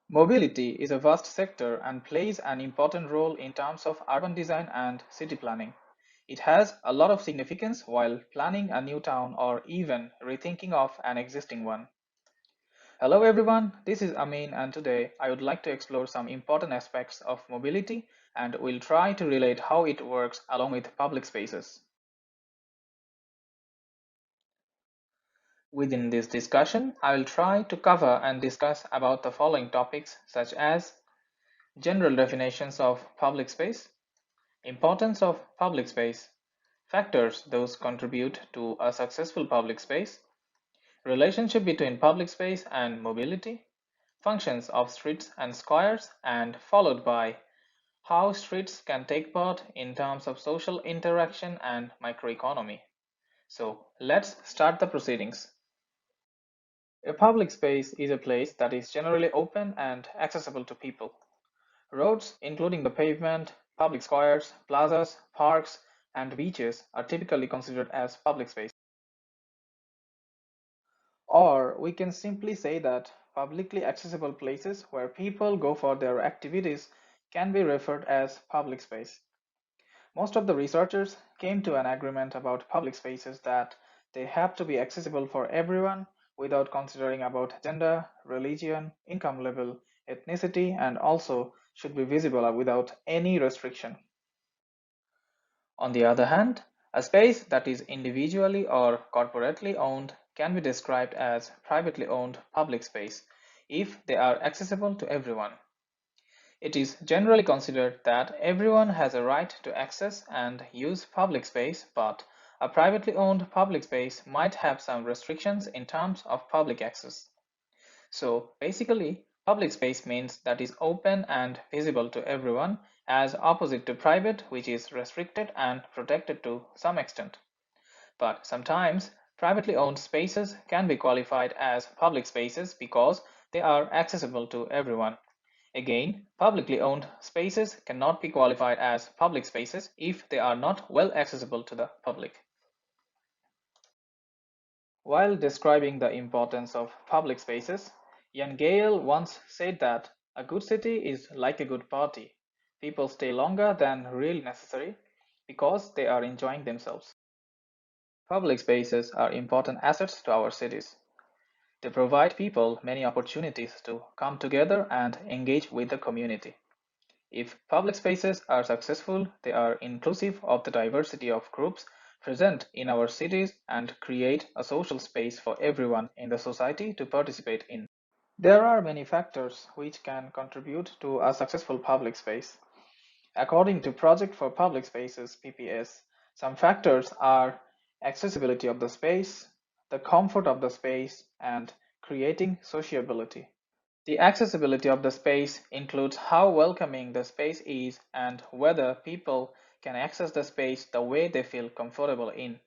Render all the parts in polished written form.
Mobility is a vast sector and plays an important role in terms of urban design and city planning. It has a lot of significance while planning a new town or even rethinking of an existing one. Hello everyone, this is Amin and today I would like to explore some important aspects of mobility and we'll try to relate how it works along with public spaces. Within this discussion, I will try to cover and discuss about the following topics such as general definitions of public space, importance of public space, factors those contribute to a successful public space, relationship between public space and mobility, functions of streets and squares, and followed by how streets can take part in terms of social interaction and microeconomy. So let's start the proceedings. A public space is a place that is generally open and accessible to people. Roads, including the pavement, public squares, plazas, parks, and beaches, are typically considered as public space. Or we can simply say that publicly accessible places where people go for their activities can be referred as public space. Most of the researchers came to an agreement about public spaces that they have to be accessible for everyone without considering about gender, religion, income level, ethnicity, and also should be visible without any restriction. On the other hand, a space that is individually or corporately owned can be described as privately owned public space if they are accessible to everyone. It is generally considered that everyone has a right to access and use public space, but a privately owned public space might have some restrictions in terms of public access. So basically, public space means that is open and visible to everyone, as opposite to private, which is restricted and protected to some extent. But sometimes privately owned spaces can be qualified as public spaces because they are accessible to everyone. Again, publicly owned spaces cannot be qualified as public spaces if they are not well accessible to the public. While describing the importance of public spaces, Jan Gale once said that a good city is like a good party. People stay longer than really necessary because they are enjoying themselves. Public spaces are important assets to our cities. They provide people many opportunities to come together and engage with the community. If public spaces are successful, they are inclusive of the diversity of groups present in our cities and create a social space for everyone in the society to participate in. There are many factors which can contribute to a successful public space. According to Project for Public Spaces (PPS), some factors are accessibility of the space, the comfort of the space, and creating sociability. The accessibility of the space includes how welcoming the space is and whether people can access the space the way they feel comfortable in.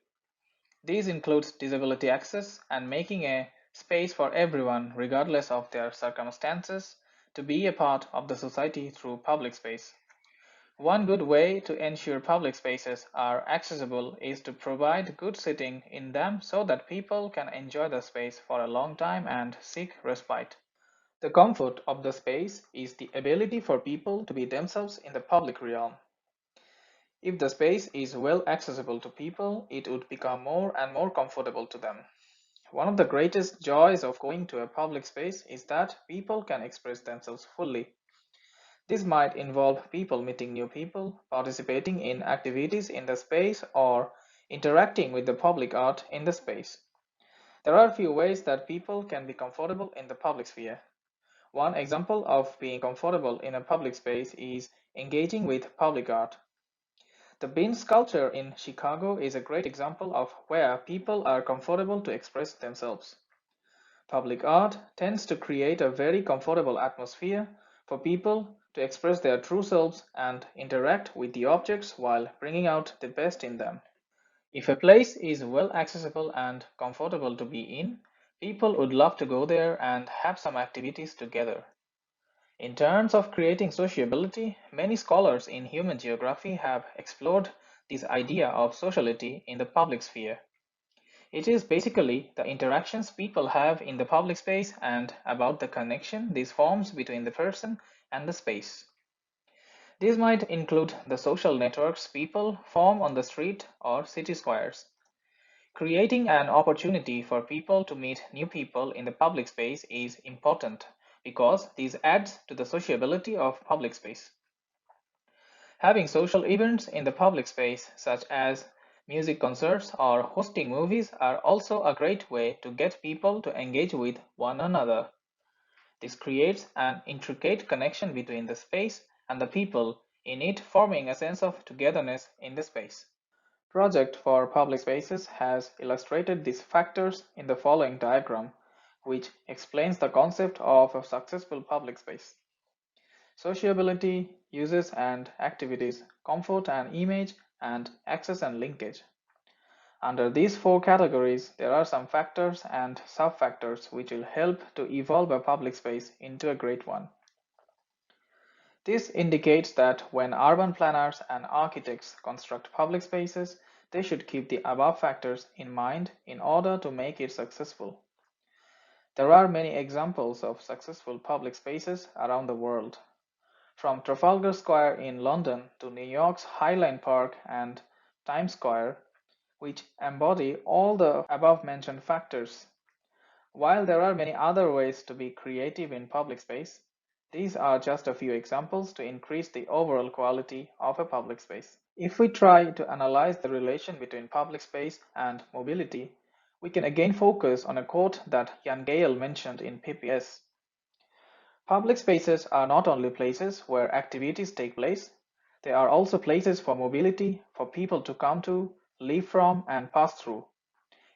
These includes disability access and making a space for everyone regardless of their circumstances to be a part of the society through public space. One good way to ensure public spaces are accessible is to provide good seating in them so that people can enjoy the space for a long time and seek respite. The comfort of the space is the ability for people to be themselves in the public realm. If the space is well accessible to people, it would become more and more comfortable to them. One of the greatest joys of going to a public space is that people can express themselves fully. This might involve people meeting new people, participating in activities in the space, or interacting with the public art in the space. There are a few ways that people can be comfortable in the public sphere. One example of being comfortable in a public space is engaging with public art. The bean sculpture in Chicago is a great example of where people are comfortable to express themselves. Public art tends to create a very comfortable atmosphere for people to express their true selves and interact with the objects while bringing out the best in them. If a place is well accessible and comfortable to be in, people would love to go there and have some activities together. In terms of creating sociability, many scholars in human geography have explored this idea of sociality in the public sphere. It is basically the interactions people have in the public space and about the connection this forms between the person and the space. These might include the social networks people form on the street or city squares. Creating an opportunity for people to meet new people in the public space is important because this adds to the sociability of public space. Having social events in the public space, such as music concerts or hosting movies, are also a great way to get people to engage with one another. This creates an intricate connection between the space and the people in it, forming a sense of togetherness in the space. Project for Public Spaces has illustrated these factors in the following diagram, which explains the concept of a successful public space. Sociability, uses and activities, comfort and image, and access and linkage. Under these four categories, there are some factors and sub-factors which will help to evolve a public space into a great one. This indicates that when urban planners and architects construct public spaces, they should keep the above factors in mind in order to make it successful. There are many examples of successful public spaces around the world. From Trafalgar Square in London to New York's Highland Park and Times Square, which embody all the above-mentioned factors. While there are many other ways to be creative in public space, these are just a few examples to increase the overall quality of a public space. If we try to analyze the relation between public space and mobility, we can again focus on a quote that Jan Gehl mentioned in PPS. Public spaces are not only places where activities take place, they are also places for mobility, for people to come to, live from, and pass through.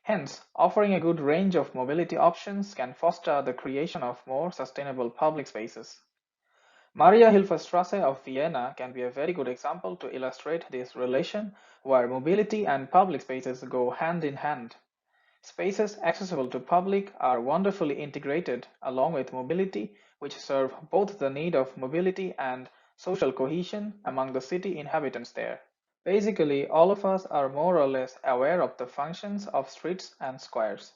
Hence, offering a good range of mobility options can foster the creation of more sustainable public spaces. Maria-Hilfer-Straße of Vienna can be a very good example to illustrate this relation where mobility and public spaces go hand in hand. Spaces accessible to public are wonderfully integrated along with mobility, which serve both the need of mobility and social cohesion among the city inhabitants there. Basically, all of us are more or less aware of the functions of streets and squares.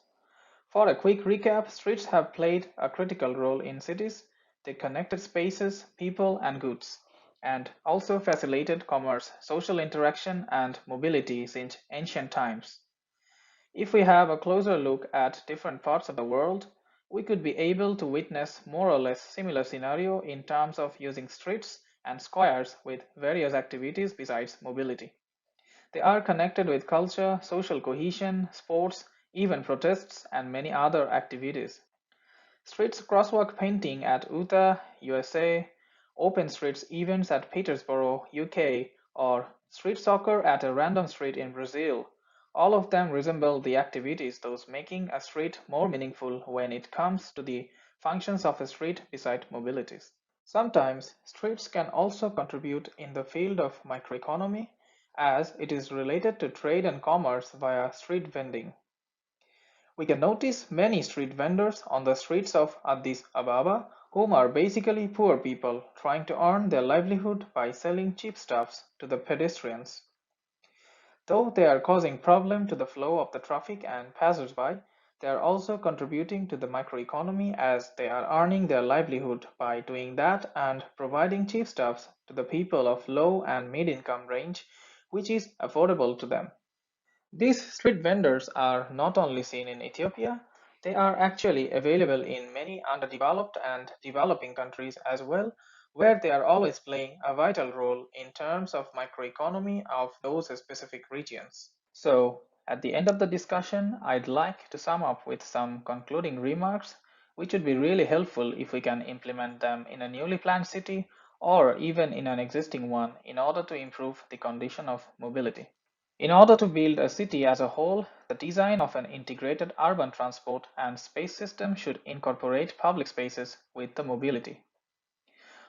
For a quick recap, streets have played a critical role in cities. They connected spaces, people, and goods, and also facilitated commerce, social interaction, and mobility since ancient times. If we have a closer look at different parts of the world, we could be able to witness more or less similar scenario in terms of using streets and squares with various activities besides mobility. They are connected with culture, social cohesion, sports, even protests, and many other activities. Streets crosswalk painting at Utah, USA, open streets events at Peterborough, UK, or street soccer at a random street in Brazil. All of them resemble the activities those making a street more meaningful when it comes to the functions of a street beside mobilities. Sometimes streets can also contribute in the field of microeconomy as it is related to trade and commerce via street vending. We can notice many street vendors on the streets of Addis Ababa whom are basically poor people trying to earn their livelihood by selling cheap stuffs to the pedestrians. Though they are causing problem to the flow of the traffic and passers-by, they are also contributing to the microeconomy as they are earning their livelihood by doing that and providing cheap stuffs to the people of low and mid-income range, which is affordable to them. These street vendors are not only seen in Ethiopia, they are actually available in many underdeveloped and developing countries as well, where they are always playing a vital role in terms of microeconomy of those specific regions. So, at the end of the discussion, I'd like to sum up with some concluding remarks, which would be really helpful if we can implement them in a newly planned city or even in an existing one in order to improve the condition of mobility. In order to build a city as a whole, the design of an integrated urban transport and space system should incorporate public spaces with the mobility.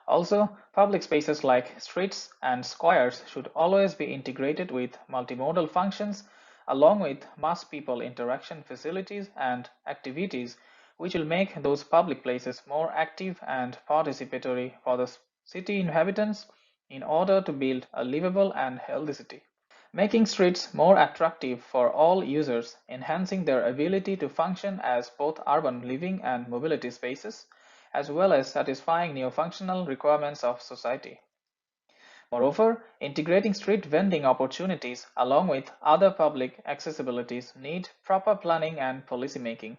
Also, public spaces like streets and squares should always be integrated with multimodal functions along with mass people interaction facilities and activities which will make those public places more active and participatory for the city inhabitants in order to build a livable and healthy city. making streets more attractive for all users, enhancing their ability to function as both urban living and mobility spaces, as well as satisfying new functional requirements of society. Moreover, integrating street vending opportunities along with other public accessibilities need proper planning and policymaking.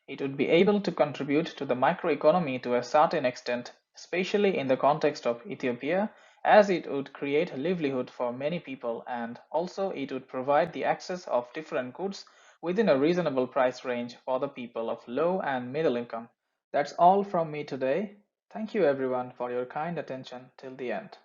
It would be able to contribute to the microeconomy to a certain extent, especially in the context of Ethiopia, as it would create livelihood for many people and also it would provide the access of different goods within a reasonable price range for the people of low and middle income. That's all from me today. Thank you everyone for your kind attention till the end.